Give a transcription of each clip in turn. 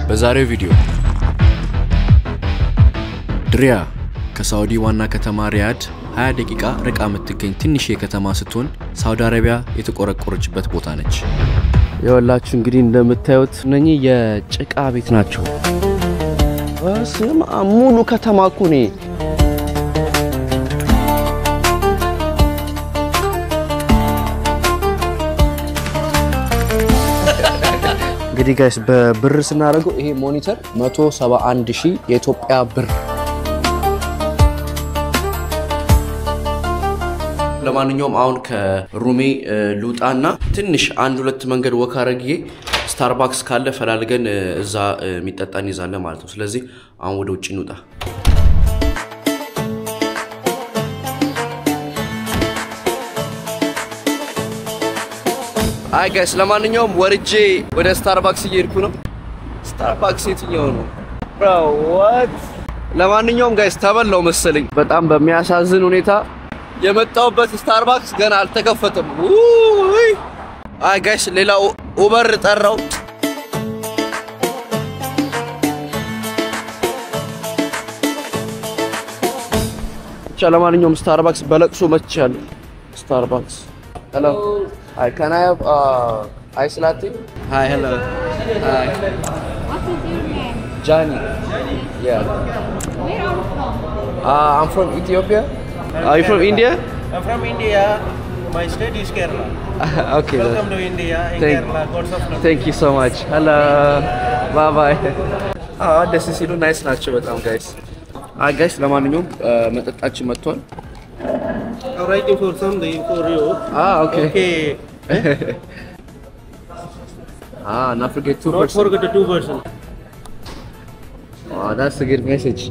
በዛሬው ቪዲዮ ድሪያ ከሳውዲ ዋና ከተማ ሪያድ 20 ደቂቃ ርቃ የምትገኝ ትንሽ የከተማ ስትሆን ሳውዲ አረቢያ የተቆረቆረችበት ቦታ ነች። ይኸውላችሁ እንግዲህ እንደምታዩት እነኚህ የጭቃ ቤት ናቸው። በስመ አብ ሙሉ ከተማ እኮ ነው። እንግዲህ ጋይስ በብር ስናደርገው ይሄ ሞኒተር 171000 የኢትዮጵያ ብር። ለማንኛውም አሁን ከሩሜ ሉጣና ትንሽ አንድ ሁለት መንገድ ወክ አረግዬ ስታርባክስ ካለ ፈላልገን እዛ የሚጠጣን ይዛለን ማለት ነው። ስለዚህ አሁን ወደ ውጪ እንውጣ። አይ ጋይስ ለማንኛውም ወርጄ ወደ ስታርባክስ እየሄድኩ ነው። ስታርባክስ የትኛው ነው? bro what? ለማንኛውም ጋይስ ተበላው መሰለኝ። በጣም በሚያሳዝን ሁኔታ የመጣውበት ስታርባክስ ገና አልተከፈተም። ውይ አይ ጋይስ ሌላ ኡበር ጠራው። ለማንኛውም ስታርባክስ በለቅሶ መጥቻለሁ። ስታርባክስ hello. Hi, can I have ice latte? Hi, hello. Hi. What is your name? Johnny. Yeah. Where are you from? I'm from Ethiopia. Are you from India? I'm from India. My state is Kerala. Okay. Welcome to India. In Kerala, Gods of Love. Thank you so much. Hello. Bye bye. This is nice nacho በጣም guys. Guys ለማንኛውም መጠጣችን መጥቷል። I'm writing for something for you. Okay. Okay. Not forget 2%. Not forget the 2%. That's a good message.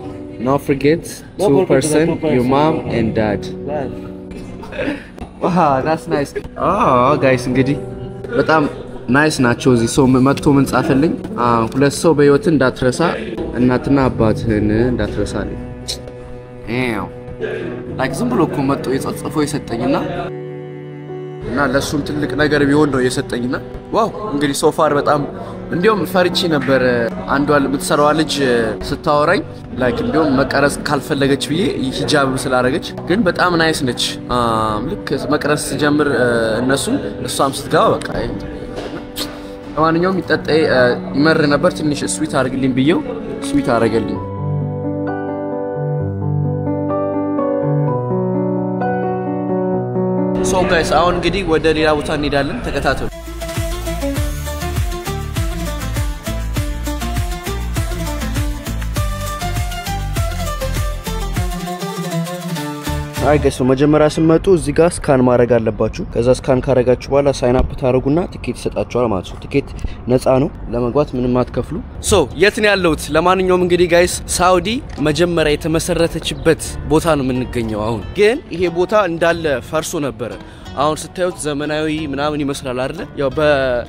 Not forget Not 2%, forget the 2%, your mom and dad. Wow, that's nice. Guys, እንግዲህ በጣም ናይስ ናቸው። እዚህ ሰው መጥቶ ምን ጻፈልኝ? ሁለት ሰው በህይወት እንዳትረሳ እናትና አባትህን እንዳትረሳልኝ። ላይክ ዝም ብሎ እኮ መጥቶ የጻፈው የሰጠኝና ለሱም ትልቅ ነገር ቢሆን ነው የሰጠኝና ዋው እንግዲህ ሶፋር በጣም እንዲያውም ፈርቺ ነበር። አንዷ የምትሰራው ልጅ ስታወራኝ ላይክ እንዲያውም መቀረጽ ካልፈለገች ብዬ ሂጃብ ስላደረገች ግን በጣም ናይስ ነች። ልክ መቀረጽ ሲጀምር እሷም ስትገባ በቃ ለማንኛውም ይጠጣይ ይመር ነበር። ትንሽ ስዊት አድርግልኝ ብዬው ስዊት አደረገልኝ። So guys አሁን እንግዲህ ወደ ሌላ ቦታ እንሄዳለን። ተከታተሉ። አይ ጋይስ መጀመሪያ ስመጡ እዚህ ጋር ስካን ማድረግ አለባችሁ። ከዛ ስካን ካረጋችሁ በኋላ ሳይን አፕ ታረጉና ቲኬት ይሰጣችኋል ማለት ነው። ቲኬት ነፃ ነው፣ ለመግባት ምንም አትከፍሉ። የት ነው ያለሁት? ለማንኛውም እንግዲህ ጋይስ ሳውዲ መጀመሪያ የተመሰረተችበት ቦታ ነው የምንገኘው። አሁን ግን ይሄ ቦታ እንዳለ ፈርሶ ነበር። አሁን ስታዩት ዘመናዊ ምናምን ይመስላል አይደል? ያው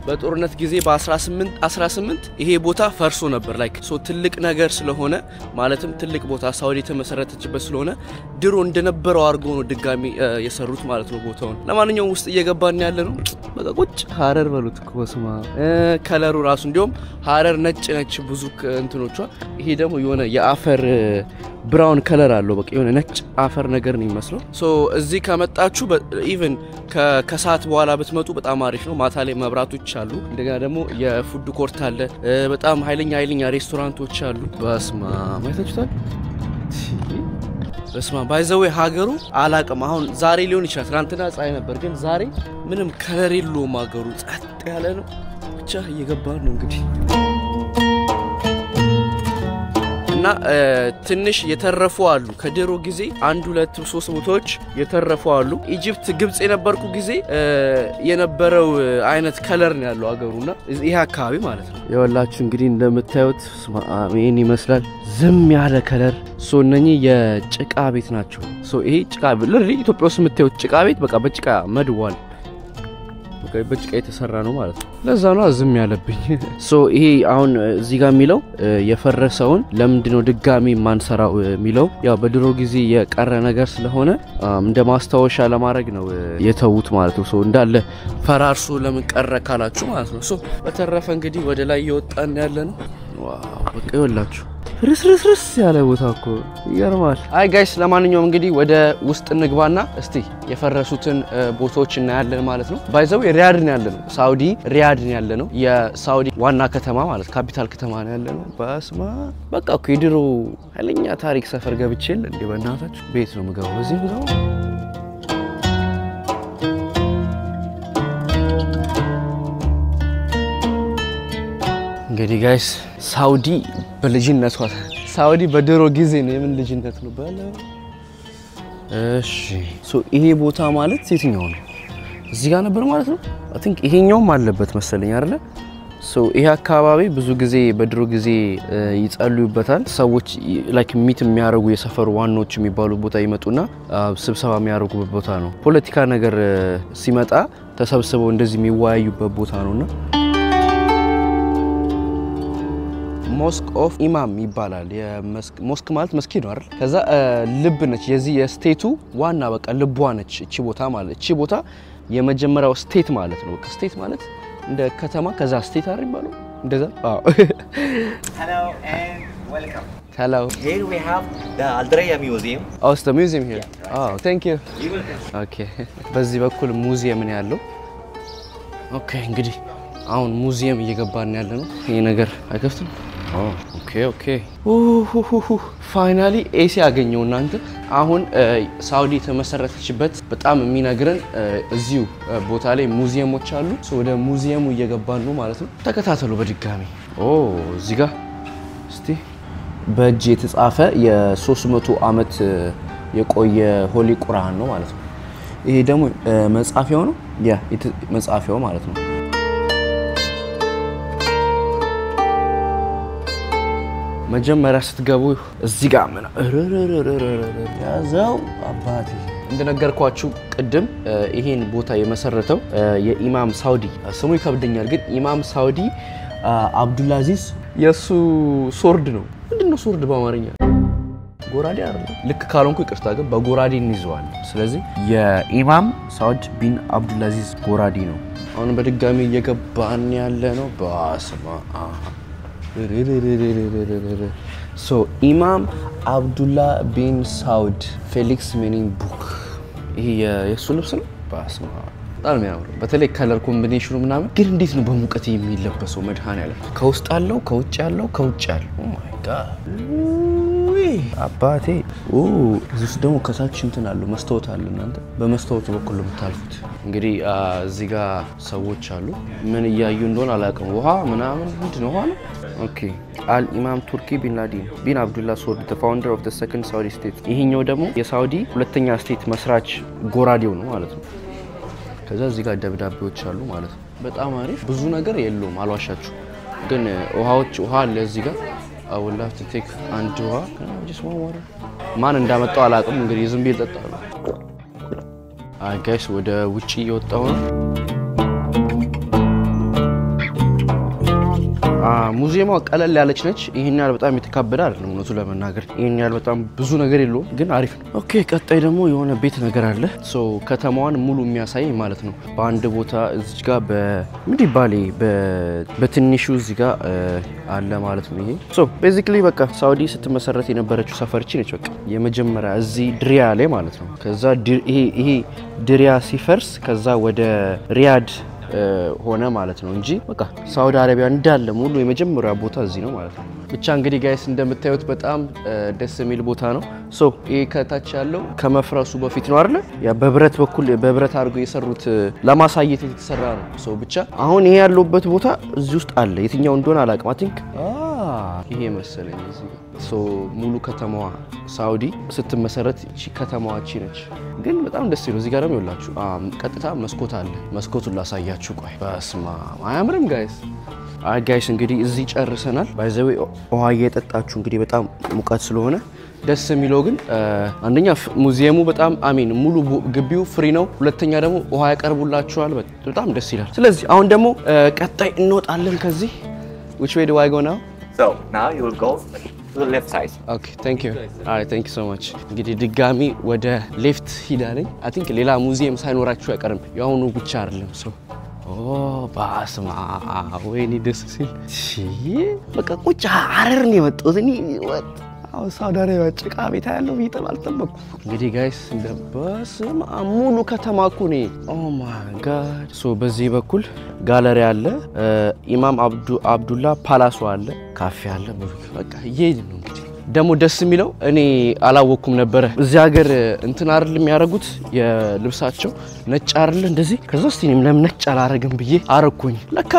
በጦርነት ጊዜ በ1818 ይሄ ቦታ ፈርሶ ነበር። ላይክ ትልቅ ነገር ስለሆነ ማለትም ትልቅ ቦታ ሳውዲ የተመሰረተችበት ስለሆነ ድሮ እንደነበረው አርጎ ነው ድጋሚ የሰሩት ማለት ነው ቦታውን። ለማንኛውም ውስጥ እየገባን ያለ ነው። በቃ ቁጭ ሐረር በሉት ኮስማ ከለሩ ራሱ እንዲያውም ሐረር ነጭ ብዙ እንትኖቿ። ይሄ ደግሞ የሆነ የአፈር ብራውን ከለር አለው። በቃ የሆነ ነጭ አፈር ነገር ነው የሚመስለው። እዚህ ከመጣችሁ ኢቭን ከሰዓት በኋላ ብትመጡ በጣም አሪፍ ነው። ማታ ላይ መብራቶች አሉ። እንደገና ደግሞ የፉድ ኮርት አለ። በጣም ኃይለኛ ሬስቶራንቶች አሉ። በስማ ማይታችሁታል። በስማ ባይዘው ሀገሩ አላቀም። አሁን ዛሬ ሊሆን ይችላል። ትናንትና ፀሐይ ነበር፣ ግን ዛሬ ምንም ከለር የለውም። ሀገሩ ጸጥ ያለ ነው። ብቻ እየገባን ነው እንግዲህ እና ትንሽ የተረፉ አሉ። ከድሮ ጊዜ 1 2 3 ቦታዎች የተረፉ አሉ። ኢጂፕት ግብጽ የነበርኩ ጊዜ የነበረው አይነት ከለር ነው ያለው ሀገሩና ይሄ አካባቢ ማለት ነው። ይኸውላችሁ እንግዲህ እንደምታዩት ይሄን ይመስላል። ዝም ያለ ከለር እነኚህ የጭቃ ቤት ናቸው። ይሄ ጭቃ ኢትዮጵያ ውስጥ የምታዩት ጭቃ ቤት በቃ በጭቃ መድዋል። በጭቃ የተሰራ ነው ማለት ነው። ለዛ ነው ዝም ያለብኝ። ይሄ አሁን እዚህ ጋር የሚለው የፈረሰውን ለምንድነው ድጋሚ ማንሰራው የሚለው ያው በድሮ ጊዜ የቀረ ነገር ስለሆነ እንደ ማስታወሻ ለማድረግ ነው የተውት ማለት ነው። እንዳለ ፈራርሶ ለምን ቀረ ካላችሁ ማለት ነው። በተረፈ እንግዲህ ወደ ላይ እየወጣን ያለ ነው። ዋው በቃ ይወላችሁ ርስርስርስ ያለ ቦታ እኮ ይገርማል። አይ ጋይስ ለማንኛውም እንግዲህ ወደ ውስጥ እንግባና እስቲ የፈረሱትን ቦታዎች እናያለን ማለት ነው። ባይዘው ሪያድ ነው ያለነው፣ ሳውዲ ሪያድ ነው ያለነው። የሳውዲ ዋና ከተማ ማለት ካፒታል ከተማ ነው ያለነው። በስማ በቃ እኮ የድሮ ኃይለኛ ታሪክ ሰፈር ገብቼል እንዴ በእናታችሁ ቤት ነው የምገባው እዚህ ነው። እንግዲህ ጋይስ ሳውዲ በልጅነቷ ሳውዲ በድሮ ጊዜ ነው የምን ልጅነት ነው ባለ እሺ ይሄ ቦታ ማለት የትኛው ነው? እዚህ ጋር ነበር ማለት ነው። አይ ቲንክ ይሄኛውም አለበት መሰለኝ አይደለ? ይሄ አካባቢ ብዙ ጊዜ በድሮ ጊዜ ይጸልዩበታል ሰዎች ላይክ ሚት የሚያረጉ የሰፈሩ ዋናዎች የሚባሉ ቦታ ይመጡና ስብሰባ የሚያረጉበት ቦታ ነው። ፖለቲካ ነገር ሲመጣ ተሰብስበው እንደዚህ የሚወያዩበት ቦታ ነውና ሞስክ ኦፍ ኢማም ይባላል። የሞስክ ማለት መስጊድ ነው አይደል? ከዛ ልብ ነች የዚህ የስቴቱ ዋና በቃ ልቧ ነች እቺ ቦታ ማለት። እቺ ቦታ የመጀመሪያው ስቴት ማለት ነው። ስቴት ማለት እንደ ከተማ ከዛ ስቴት አይደል ይባላል እንደዛ። Hello and welcome. Hello. Here we have the Al-Diriyah Museum. Oh, it's the museum here. Yeah. Oh, thank you. You welcome. Okay. በዚህ በኩል ሙዚየም ነው ያለው። ኦኬ እንግዲህ አሁን ሙዚየም እየገባን ያለ ነው። ይሄ ነገር አይከፍትም? ኦኬ ፋይናሊ ኤሲ ያገኘው እናንተ። አሁን ሳውዲ ተመሰረተችበት በጣም የሚነግረን እዚሁ ቦታ ላይ ሙዚየሞች አሉ። ወደ ሙዚየሙ እየገባን ነው ማለት ነው። ተከታተሉ በድጋሚ። እዚህ ጋር እስቲ በእጅ የተጻፈ የ300 ዓመት የቆየ ሆሊ ቁርአን ነው ማለት ነው። ይሄ ደግሞ መጻፊያው ነው መጻፊያው ማለት ነው። መጀመሪያ ስትገቡ እዚህ ጋር ምን ያዘው አባቴ እንደነገርኳችሁ ቅድም ይሄን ቦታ የመሰረተው የኢማም ሳውዲ ስሙ ይከብደኛል ግን ኢማም ሳውዲ አብዱልአዚዝ የሱ ሶርድ ነው። ምንድነው ሶርድ በአማርኛ? ጎራዴ አይደል? ልክ ካልሆንኩ ይቅርታ ግን በጎራዴ እንይዘዋለን። ስለዚህ የኢማም ሳውድ ቢን አብዱልአዚዝ ጎራዴ ነው። አሁን በድጋሚ እየገባን ያለ ነው። በስማ ኢማም አብዱላህ ቢን ሳውድ ፌሊክስ ሜኒንግ ቡክ ይሄ የሱ ልብስ ነው። በስማ በጣም ያምራል። በተለይ ከለር ኮምቢኔሽኑ ምናምን ግን እንዴት ነው በሙቀት የሚለበሰው? መድኃኒዓለም ከውስጥ አለው ከውጭ ያለው ከውጭ ያለው ኦ ማይ ጋድ አባቴ እዚህ ደግሞ ከታች እንትን አለው መስታወት አለ። እናንተ በመስታወቱ በኩል የምታልፉት እንግዲህ እዚህ ጋር ሰዎች አሉ። ምን እያዩ እንደሆነ አላውቅም። ውሃ ምናምን ምንድን ነው? ውሃ ነው። ኦኬ አልኢማም ቱርኪ ቢን ላዲን ቢን አብዱላህ ሶድ the founder of the second Saudi state ይሄኛው ደግሞ የሳውዲ ሁለተኛ ስቴት መስራች ጎራዴው ነው ማለት ነው። ከዛ እዚህ ጋር ደብዳቤዎች አሉ ማለት ነው። በጣም አሪፍ ብዙ ነገር የለውም አልዋሻችሁ ግን ውሃ አለ እዚህ ጋር I will have to take አንድ ውሃ just one water ማን እንዳመጣው አላውቅም እንግዲህ ዝም ብዬ እጠጣለሁ። ጋይስ ወደ ውጪ እየወጣሁ ነው። ሙዚየሟ ቀለል ያለች ነች። ይሄን ያህል በጣም የተካበደ አይደለም እውነቱ ለመናገር። ይሄን ያህል በጣም ብዙ ነገር የለውም ግን አሪፍ ነው። ኦኬ ቀጣይ ደግሞ የሆነ ቤት ነገር አለ። ከተማዋን ሙሉ የሚያሳይ ማለት ነው። በአንድ ቦታ እዚህ ጋር በምንድን ባሌ በትንሹ እዚህ ጋር አለ ማለት ነው። ይሄ ቤዚክሊ በቃ ሳውዲ ስትመሰረት የነበረችው ሰፈርቺ ነች። በቃ የመጀመሪያ እዚህ ድሪያ ላይ ማለት ነው። ከዛ ይሄ ድሪያ ሲፈርስ ከዛ ወደ ሪያድ ሆነ ማለት ነው እንጂ በቃ ሳውዲ አረቢያ እንዳለ ሙሉ የመጀመሪያ ቦታ እዚህ ነው ማለት ነው። ብቻ እንግዲህ ጋይስ እንደምታዩት በጣም ደስ የሚል ቦታ ነው። ይሄ ከታች ያለው ከመፍረሱ በፊት ነው አይደል? ያ በብረት በኩል በብረት አድርገው የሰሩት ለማሳየት የተሰራ ነው። ብቻ አሁን ይሄ ያለበት ቦታ እዚህ ውስጥ አለ። የትኛው እንደሆነ አላውቅም። አይ ቲንክ ይሄ መሰለኝ እዚህ ሙሉ ከተማዋ ሳውዲ ስትመሰረት እቺ ከተማዋ እቺ ነች። ግን በጣም ደስ ይላል። እዚህ ጋር ደግሞ ይኸውላችሁ ቀጥታ መስኮት አለ። መስኮቱን ላሳያችሁ። ቆይ በስማ አያምርም ጋይስ? እንግዲህ እዚህ ጨርሰናል። ባይዘዌ ውሃ እየጠጣችሁ እንግዲህ በጣም ሙቀት ስለሆነ ደስ የሚለው ግን አንደኛ ሙዚየሙ በጣም ሙሉ ግቢው ፍሪ ነው። ሁለተኛ ደግሞ ውሃ ያቀርቡላችኋል። በጣም ደስ ይላል። ስለዚህ አሁን ደግሞ ቀጣይ እንወጣለን ከዚህ which way do I go now? So now you will go to the left side. Okay, thank you. All right, thank you so much. እንግዲህ ድጋሚ ወደ ሌፍት ሂዳለኝ። I think ሌላ ሙዚየም ሳይኖራችሁ አይቀርም። ያሁኑ ብቻ አይደለም ባስማ ወይኔ ደስ ሲል በቃ ቁጭ አረር ነው የመጣሁት እኔ ሳውዲ አረቢያ ጭቃ ቤት ያለው ቢጠል አልጠበቅኩ እንግዲህ ጋይስ እንደበስም ሙሉ ከተማ እኮ ነው ኦ ማይ ጋድ ሶ በዚህ በኩል ጋለሪ አለ ኢማም አብዱላ ፓላስ አለ ካፌ አለ በቃ ይሄድ ነው እንግዲህ ደሞ ደስ የሚለው እኔ አላወኩም ነበር እዚህ ሀገር እንትን አይደል የሚያረጉት የልብሳቸው ነጭ አይደል እንደዚህ ከዛ እስቲንም ለምን ነጭ አላረግም ብዬ አረኩኝ ለካ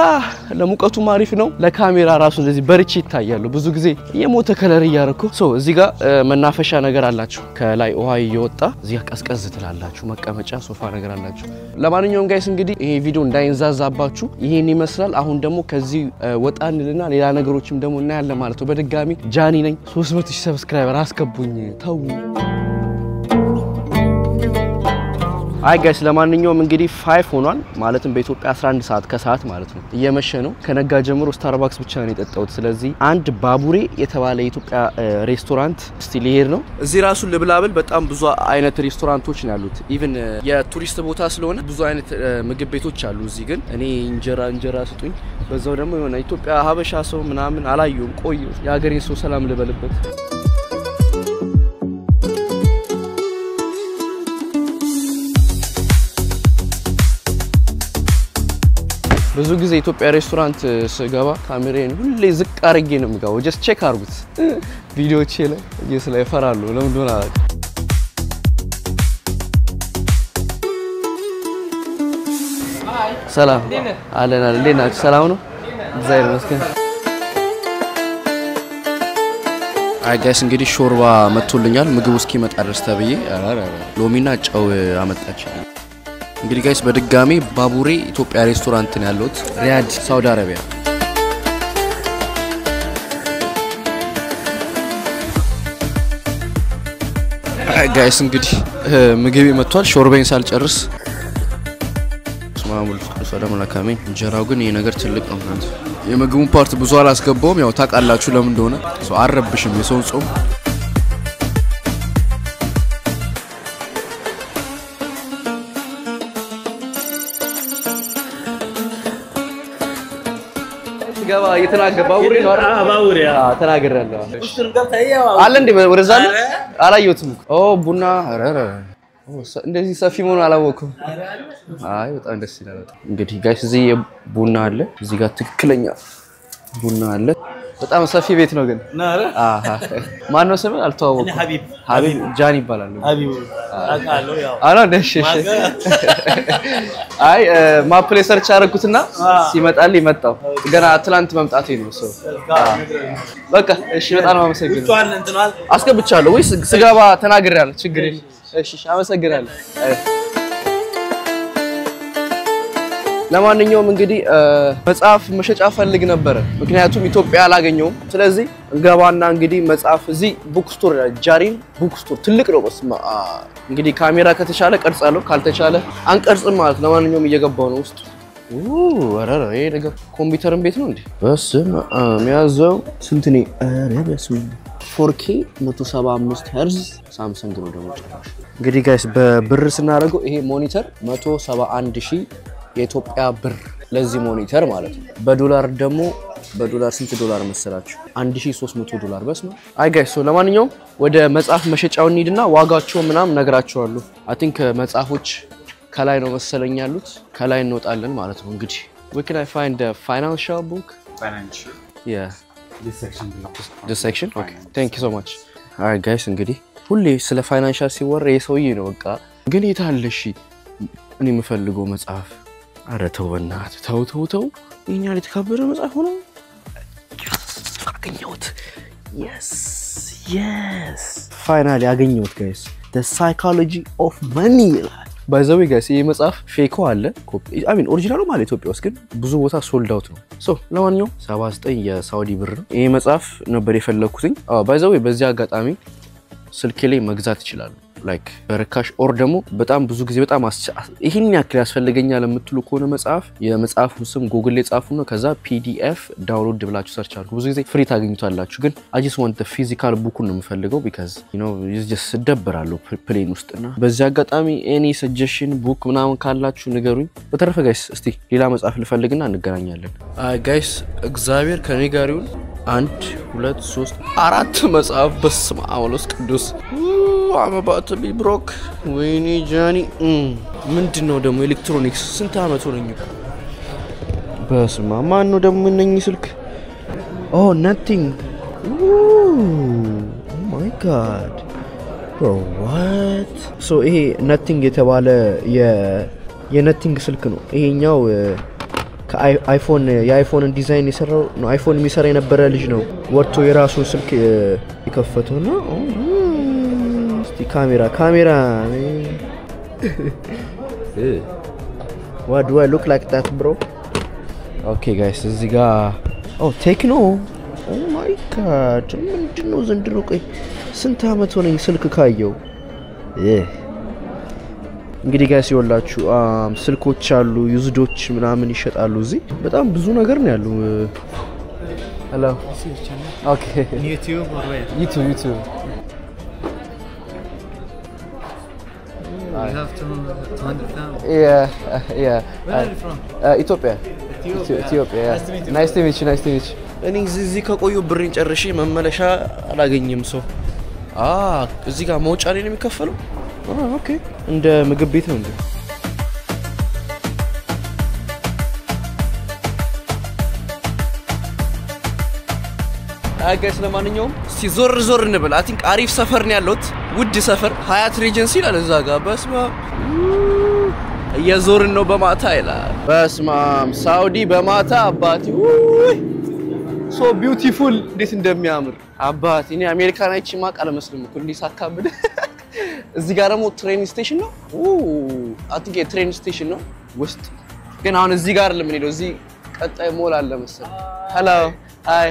ለሙቀቱ ማሪፍ ነው ለካሜራ ራሱ እንደዚህ በርቺ ይታያሉ ብዙ ጊዜ የሞተ ከለር ያረኩ ሶ እዚህ ጋር መናፈሻ ነገር አላችሁ ከላይ ውሃ እየወጣ እዚህ ጋር ቀዝቀዝ ትላላችሁ መቀመጫ ሶፋ ነገር አላችሁ ለማንኛውም ጋይስ እንግዲህ ይሄ ቪዲዮ እንዳይንዛዛባችሁ ይሄን ይመስላል አሁን ደግሞ ከዚህ ወጣ እንልና ሌላ ነገሮችም ደግሞ እናያለን ማለት ነው በድጋሚ ጃኒ ነኝ 300 ሰብስክራይበር አስገቡኝ ተው አይ ጋይስ ለማንኛውም እንግዲህ 5 ሆኗል ማለትም በኢትዮጵያ 11 ሰዓት ከሰዓት ማለት ነው እየመሸ ነው ከነጋ ጀምሮ ስታርባክስ ብቻ ነው የጠጣሁት ስለዚህ አንድ ባቡሬ የተባለ የኢትዮጵያ ሬስቶራንት ስቲል ይሄር ነው እዚህ ራሱ ልብላብል በጣም ብዙ አይነት ሬስቶራንቶች ነው ያሉት ኢቭን የቱሪስት ቦታ ስለሆነ ብዙ አይነት ምግብ ቤቶች አሉ እዚህ ግን እኔ እንጀራ ስጡኝ በዛው ደግሞ የሆነ ኢትዮጵያ ሀበሻ ሰው ምናምን አላየሁም ቆዩ የሀገሬን ሰው ሰላም ልበልበት ብዙ ጊዜ ኢትዮጵያ ሬስቶራንት ስገባ ካሜራዬን ሁሌ ዝቅ አርጌ ነው የምገባው ጀስት ቼክ አርጉት ቪዲዮቼ ላይ እየስላይ ፈራሉ ለምን እንደሆነ አላውቅም ሰላም አለና ለና ሰላም ነው ዛሬ መስከን አይ ጋይስ እንግዲህ ሾርባ መጥቶልኛል ምግቡ እስኪመጣ ድረስ ተብዬ ሎሚና ጨው አመጣች እንግዲህ ጋይስ በድጋሚ ባቡሬ ኢትዮጵያ ሬስቶራንት ነው ያለው ሪያድ ሳውዲ አረቢያ ጋይስ እንግዲህ ምግብ መጥቷል ሾርባዬን ሳልጨርስ ማሙል ሰላም ለካሜን እንጀራው ግን ይሄ ነገር ትልቅ ነው ማለት የምግቡን ፓርት ብዙ አላስገባውም ያው ታቃላችሁ ለምን እንደሆነ ሶ አረብሽም የሰው ጾም ገባ እየተናገረ ባቡሬ ነው ባቡሬ ተናገራለሁ እሱን ገብታየው አለ እንዴ ወረዛ አላየሁትም ኦ ቡና አረረ እንደዚህ ሰፊ ሆኖ አላወኩም አይ በጣም ደስ ይላል እንግዲህ ጋይስ እዚህ ቡና አለ እዚህ ጋር ትክክለኛ ቡና አለ በጣም ሰፊ ቤት ነው ግን አሃ ማን ነው ስም አልተዋወኩም ሀቢብ ጃኒ ይባላል ሀቢብ አቃለው ያው አላ ደሽ አይ ማፕ ላይ ሰርች አረኩትና ሲመጣልኝ መጣው ገና አትላንት መምጣቴ ነው ሰው በቃ እሺ በጣም አመሰግናለሁ ውጣን እንትናል አስገብቻለሁ ወይስ ስጋባ ተናግሬያለሁ ችግር የለም እሺ አመሰግናለሁ ለማንኛውም እንግዲህ መጽሐፍ መሸጫ ፈልግ ነበር ምክንያቱም ኢትዮጵያ አላገኘውም ስለዚህ እንገባና እንግዲህ መጽሐፍ እዚህ ቡክ ስቶር ጃሪን ቡክ ስቶር ትልቅ ነው በስማ እንግዲህ ካሜራ ከተቻለ ቀርጻለሁ ካልተቻለ አንቀርጽም ማለት ለማንኛውም እየገባው ነው ውስጥ አረረ ይሄ ነገር ኮምፒውተርን ቤት ነው እንዴ በስማ የሚያዘው ስንት ነው አረ በስማ 4K 175 Hz ሳምሰንግ ነው ደግሞ ጭራሽ እንግዲህ ጋይስ በብር ስናደርገው ይሄ ሞኒተር 171000 የኢትዮጵያ ብር ለዚህ ሞኒተር ማለት ነው በዶላር ደግሞ በዶላር ስንት ዶላር መሰላችሁ $1300 በስማ አይ ጋይስ ሶ ለማንኛውም ወደ መጽሐፍ መሸጫው እንሂድና ዋጋቸው ምናም ነግራችኋለሁ አይ ቲንክ መጽሐፎች ከላይ ነው መሰለኝ ያሉት ከላይ እንወጣለን ማለት ነው እንግዲህ we can I find the financial book financial yeah this section okay thank you so much alright guys እንግዲህ ሁሌ ስለ ፋይናንሻል ሲወራ የሰውዬ ነው በቃ ግን የታለሽ እኔ የምፈልገው መጽሐፍ አረ ተው በእናትህ ተው እኛ ለተከበረ መጽሐፍ ነው አገኘሁት yes finally አገኘሁት guys the psychology of money by the way guys ይሄ መጽሐፍ ፌኮ አለ ኮፒ I mean ኦሪጂናሉ ማለት ኢትዮጵያ ውስጥ ግን ብዙ ቦታ ሶልድ አውት ነው ሶ ለማንኛውም 79 የሳውዲ ብር ነው ይሄ መጽሐፍ ነበር የፈለኩትኝ by the way በዚህ አጋጣሚ ስልኬ ላይ መግዛት ይችላል ላይክ በርካሽ ኦር ደግሞ በጣም ብዙ ጊዜ በጣም ይሄን ያክል ያስፈልገኛል የምትሉ ከሆነ መጽሐፍ የመጽሐፉን ስም ጉግል ላይ ጻፉና ከዛ PDF ዳውንሎድ ብላችሁ ሰርች አድርጉ ብዙ ጊዜ ፍሪ ታገኙታላችሁ ግን I just want the physical book ነው የምፈልገው because you know it's just ደብራለሁ ፕሌን ውስጥና በዚህ አጋጣሚ any suggestion book ምናምን ካላችሁ ንገሩኝ በተረፈ ጋይስ እስቲ ሌላ መጽሐፍ ልፈልግና እንገናኛለን ጋይስ እግዚአብሔር ከኔ ጋር ይሁን 1 2 3 4 መጽሐፍ በስመ አብ ወወልድ ቅዱስ I'm about to be broke ወይኔ ጃኒ ምንድነው ደግሞ ኤሌክትሮኒክስ ስንት አመት ሆነኝ በስመ አብ ማን ነው ደግሞ እነኚህ ስልክ oh nothing oh my god bro what so ይሄ nothing የተባለ የነቲንግ ስልክ ነው ይሄኛው ከአይፎን የአይፎንን ዲዛይን የሰራው ነው አይፎን የሚሰራ የነበረ ልጅ ነው ወርቶ የራሱን ስልክ ይከፈተው ነው እስቲ ካሜራ what do I look like that bro okay guys እዚህ ጋር oh Tecno oh my god ምንድነው ዘንድሮ ቆይ ስንት አመት ሆነኝ ስልክ ካየው እንግዲህ ጋይስ ይወላችሁ ስልኮች አሉ ዩዝዶች ምናምን ይሸጣሉ እዚህ በጣም ብዙ ነገር ነው ያለው hello okay YouTube or where? YouTube You have to understand. yeah Where are you from? Ethiopia yeah. Nice to meet you እኔ እዚህ ከቆዩ ብሬን ጨርሼ መመለሻ አላገኝም ሰው እዚህ ጋር መውጫ ላይ ነው የሚከፈለው ኦኬ እንደ ምግብ ቤት ነው እንዴ ጋይስ ለማንኛውም እስቲ ዞር እንበል I think አሪፍ ሰፈር ነው ያለውት ውድ ሰፈር ሀያት ሬጀንሲ ይላል እዛ ጋር በስማ የዞርን ነው በማታ ይላል በስማ ሳውዲ በማታ አባቲ so beautiful እንዴት እንደሚያምር አባቲ እኔ አሜሪካን አይቼ ማቃለ መስለም እኮ እንዲሳካብድ እዚህ ጋር ደግሞ ትሬን ስቴሽን ነው I think የትሬን ስቴሽን ነው ውስጥ ግን አሁን እዚህ ጋር ለምንሄደው እዚህ ቀጣይ ሞል አለ መሰለኝ hello hi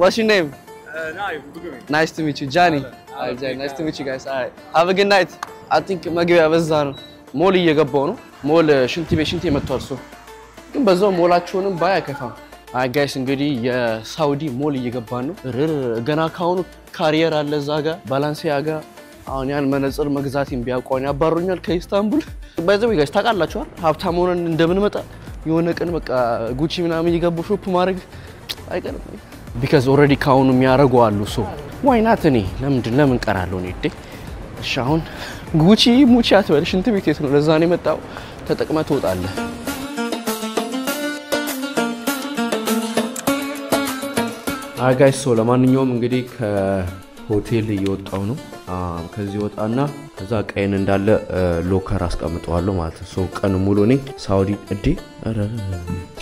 what's your name nice to meet you Johnny hi Johnny nice to meet you guys hi have a good night I think መግቢያ በዛ ነው ሞል እየገባው ነው ሞል ሽንት መጥቷል ሶ ግን በዛው ሞላችሁንም ባያከፋም ጋይስ እንግዲህ የሳውዲ ሞል እየገባን ነው ገና ካሁኑ ካሪየር አለ ዛጋ ባላንሲያጋ አሁን ያን መነጽር መግዛትም ቢያቆኝ ያባሩኛል ከኢስታንቡል ባይዘው ጋይስ ታውቃላችሁ ሀብታም ሆነን እንደምንመጣ የሆነ ቀን በቃ ጉቺ ምናምን ይገቡ ሾፕ ማድረግ አይቀርም because already ካሁኑ የሚያረጉ አሉ ሶ why not እኔ ለምን ቀራለሁ እኔ እሺ አሁን ጉቺ ሙቺ አትበል ሽንት ቤት ነው ለዛ ነው የመጣው ተጠቅመህ ትወጣለህ ጋይስ ሶ ለማንኛውም እንግዲህ ከሆቴል እየወጣው ነው ከዚህ ወጣና ከዛ ቀይን እንዳለ ሎከር አስቀምጠዋለሁ ማለት ነው ሶ ቀን ሙሉ ነኝ ሳውዲ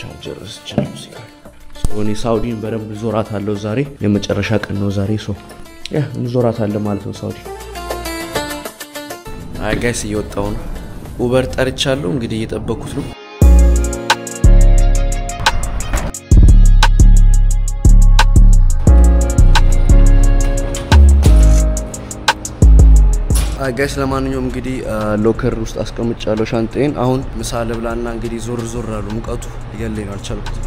ቻርጀርስ ሶኒ ሳውዲን በደንብ ዞራታለሁ ዛሬ የመጨረሻ ቀን ነው ዛሬ ሶ እንዞራታለን ማለት ነው ሳውዲ ጋይስ እየወጣው ነው ኡበር ጠርቻለሁ እንግዲህ እየጠበኩት ነው ጋይስ ለማንኛውም እንግዲህ ሎከር ውስጥ አስቀምጫለሁ ሻንጤን አሁን ምሳ ልብላና እንግዲህ ዞር አሉ ሙቀቱ ይገለኝ አልቻልኩት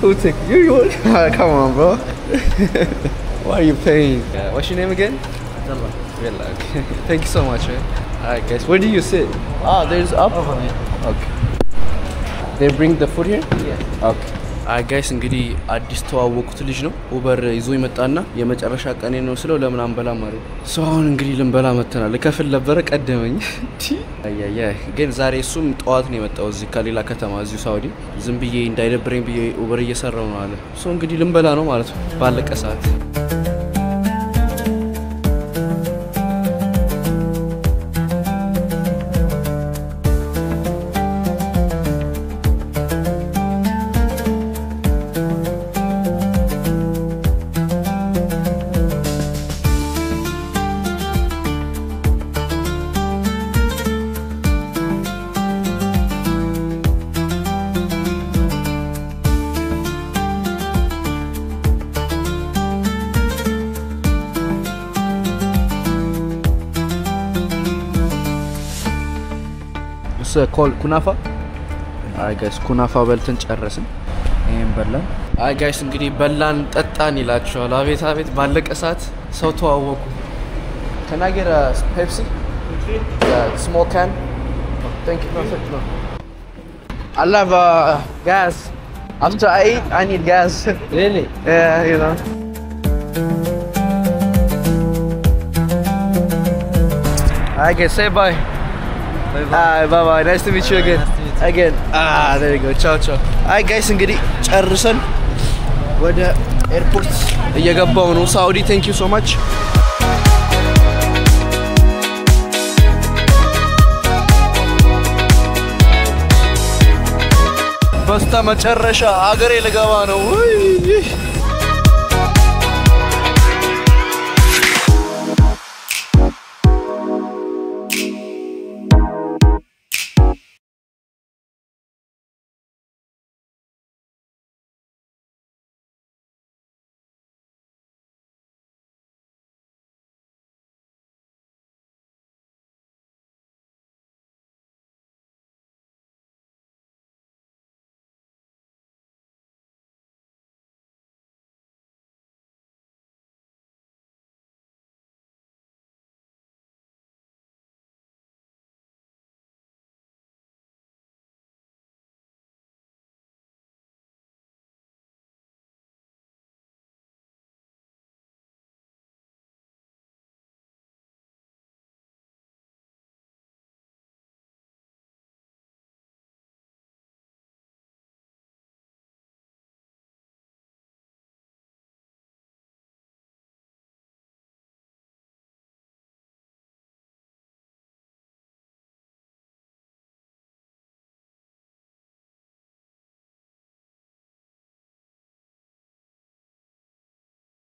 Who took you? Come on, bro. Why are you paying? What's your name again? Abdullah. Okay. Thank you so much, man. Alright, guys. Where do you sit? There's up. Okay. They bring the food here? Yeah. Okay. ጋይስ እንግዲህ አዲስ ተዋወቁት ልጅ ነው ኡበር ይዞ ይመጣና የመጨረሻ ቀኔ ነው ስለው ለምን አንበላ ማለት ሶ አሁን እንግዲህ ልንበላ መተናል ከፍል ነበር ቀደመኝ ግን ዛሬ እሱም ጧት ነው የመጣው እዚህ ከሌላ ከተማ እዚህ ሳውዲ ዝም ብዬ እንዳይደብረኝ ብዬ ኡበር እየሰራው ነው አለ ሶ እንግዲህ ልንበላ ነው ማለት ነው ባለቀ ሰዓት called kunafa. Alright guys, kunafa በልተን ጨረስን። ይሄን በላን። አይ ጋይስ እንግዲህ በላን ጠጣን ይላችኋል። አቤት አቤት ባለቀ ሰዓት ሰው ተዋወቁ። Can I get a Pepsi? Yeah, small can. Oh, thank you. Perfect. No. I love gas. After I eat, I need gas. Really? Yeah, you know. Alright guys, say bye. Bye bye. Bye bye. Nice to meet you again. Nice to meet you. Again. There you go. Ciao ciao. Alright guys, እንግዲህ ጨርሰን ወደ ኤርፖርት እየገባው ነው። ሳውዲ thank you so much. በስተ መጨረሻ አገሬ ልገባ ነው።